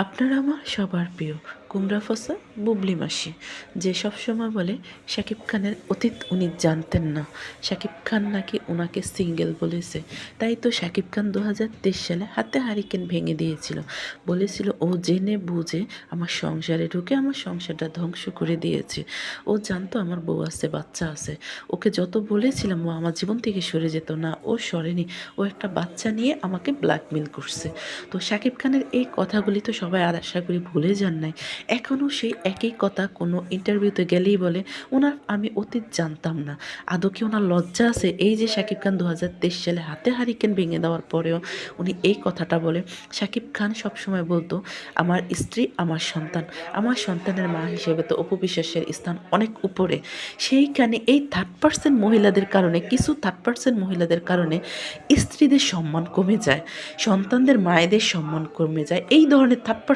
আপনারা আমার সবার প্রিয় কুমড়া ফসা বুবলি মাসি, যে সবসময় বলে শাকিব খানের অতীত উনি জানতেন না, শাকিব খান নাকি ওনাকে সিঙ্গেল বলেছে। তাই তো শাকিব খান 2023 সালে হাতে হারিকেন ভেঙে দিয়েছিল, বলেছিল ও জেনে বুঝে আমার সংসারে ঢুকে আমার সংসারটা ধ্বংস করে দিয়েছে। ও জানতো আমার বউ আছে, বাচ্চা আছে, ওকে যত বলেছিলাম ও আমার জীবন থেকে সরে যেত না, ও সরেনি। ও একটা বাচ্চা নিয়ে আমাকে ব্ল্যাকমেল করছে। তো শাকিব খানের এই কথাগুলি তো সবাই আর আশা করি ভুলে যান নাই। এখনও সেই একই কথা কোনো ইন্টারভিউতে গেলেই বলে ওনার আমি অতীত জানতাম না। আদৌ কি ওনার লজ্জা আছে? এই যে শাকিব খান 2023 সালে হাতে হারিকেন ভেঙে দেওয়ার পরেও উনি এই কথাটা বলে। শাকিব খান সবসময় বলতো আমার স্ত্রী আমার সন্তান, আমার সন্তানের মা হিসেবে তো অপু বিশ্বাসের স্থান অনেক উপরে। সেইখানে এই থার্ড পার্সেন্ট মহিলাদের কারণে, কিছু থার্ড পার্সেন্ট মহিলাদের কারণে স্ত্রীদের সম্মান কমে যায়, সন্তানদের মায়েদের সম্মান কমে যায়। এই ধরনের থার্ড